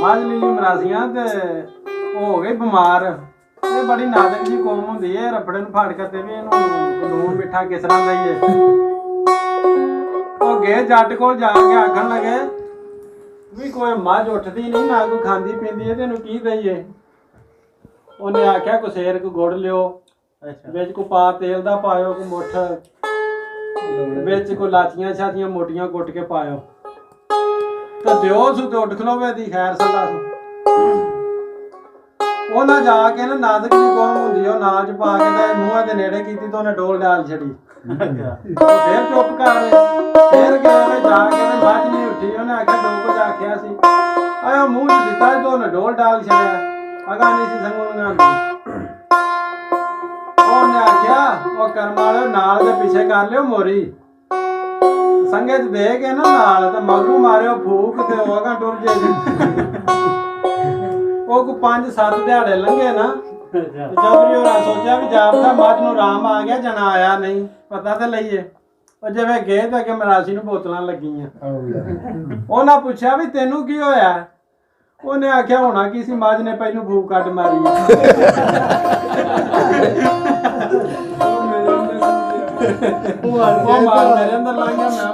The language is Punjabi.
ਮੱਝ ਲੀਲੀ ਮਰਾਸੀਆਂ ਤੇ ਹੋ ਗਈ ਬਿਮਾਰ। ਇਹ ਬੜੀ ਨਾਜ਼ੁਕ ਜੀ ਕੌਮ ਹੁੰਦੀ ਹੈ, ਰੱਬੜੇ ਨੂੰ ਫਾੜ ਕੇ ਤੇ ਵੀ ਇਹਨੂੰ ਲੂਣ ਮਿੱਠਾ ਕਿਸ ਤਰ੍ਹਾਂ ਦਈਏ। ਉਹ ਗਏ ਜੱਟ ਕੋਲ ਜਾ ਕੇ ਆਖਣ ਲੱਗੇ ਵੀ ਕੋਈ ਮੱਝ ਉੱਠਦੀ ਨਹੀਂ, ਨਾ ਕੋਈ ਖਾਂਦੀ ਪੀਂਦੀ ਹੈ, ਤੇ ਇਹਨੂੰ ਕੀ ਦਈਏ। ਉਹਨੇ ਆਖਿਆ ਕੋ ਸੇਰ ਕੋ ਗੁੜ ਲਿਓ, ਵਿੱਚ ਕੋ ਪਾ ਤੇਲ ਦਾ ਪਾਇਓ, ਕੋ ਮੁੱਠ ਵਿੱਚ ਕੋ ਲਾਚੀਆਂ ਛਾਤੀਆਂ ਮੋਟੀਆਂ ਕੁੱਟ ਕੇ ਪਾਇਓ ਤੇ ਦਿਓ ਸੂ ਤੇ ਉੱਠ ਖਲੋਵੇ ਦੀ ਖੈਰ ਸਦਾ ਸੂ। ਉਹਨਾਂ ਜਾ ਕੇ ਨਾ ਨਾਜ਼ੁਕ ਜੀ ਕੌਮ ਹੁੰਦੀ ਉਹ ਨਾਚ ਪਾ ਕੇ ਤੇ ਮੂੰਹਾਂ ਦੇ ਨੇੜੇ ਕੀਤੀ ਤੇ ਉਹਨੇ ਡੋਲ ਡਾਲ ਛੜੀ। ਫੇਰ ਚੁੱਪ ਕਰ ਫੇਰ ਗਏ ਜਾ ਕੇ ਮੱਝ ਨਹੀਂ ਉੱਠੀ। ਉਹਨੇ ਆਖਿਆ ਦੋ ਕੁਝ ਆਖਿਆ ਸੀ, ਆਇਆ ਮੂੰਹ ਚ ਦਿੱਤਾ ਤੇ ਉਹਨੇ ਡੋਲ ਡਾਲ ਛੜਿਆ। ਅਗਾ ਨਹੀਂ ਸੀ ਸੰਗੂ ਲੰਘਾਉਂਦੀ। ਉਹਨੇ ਆਖਿਆ ਉਹ ਕਰਮ ਵਾਲਿਓ ਨਾਲ ਦੇ ਪਿੱਛੇ ਕਰ ਲਿਓ ਮੋਰੀ, ਸੰਗੇ ਚ ਦੇ ਕੇ ਨਾ ਨਾਲ ਤੇ ਮਗਰੂ ਮਾਰਿਓ ਫੂਕ ਤੇ ਉਹ ਅਗਾ ਟੁਰ ਜੇ। ਉਹ ਕੋ 5-7 ਦਿਹਾੜੇ ਲੰਘੇ ਨਾ ਚੌਧਰੀ ਹੋਰਾਂ ਸੋਚਿਆ ਵੀ ਜਾਪਦਾ ਮੱਝ ਨੂੰ ਆਰਾਮ ਆ ਗਿਆ, ਜਣਾ ਆਇਆ ਨਹੀਂ, ਪਤਾ ਤੇ ਲਈਏ। ਉਹ ਜਿਵੇਂ ਗਏ ਤਾਂ ਅੱਗੇ ਮਰਾਸੀ ਨੂੰ ਬੋਤਲਾਂ ਲੱਗੀਆਂ। ਉਹਨਾਂ ਪੁੱਛਿਆ ਵੀ ਤੈਨੂੰ ਕੀ ਹੋਇਆ। ਉਹਨੇ ਆਖਿਆ ਹੋਣਾ ਕੀ ਸੀ, ਮੱਝ ਨੇ ਪਹਿਲੋਂ ਫੂਕ ਕੱਢ ਮਾਰੀ। ਉਹ ਮਾਰ ਮੇਰੇ ਅੰਦਰ ਲੰਘ ਗਿਆ। ਮੈਂ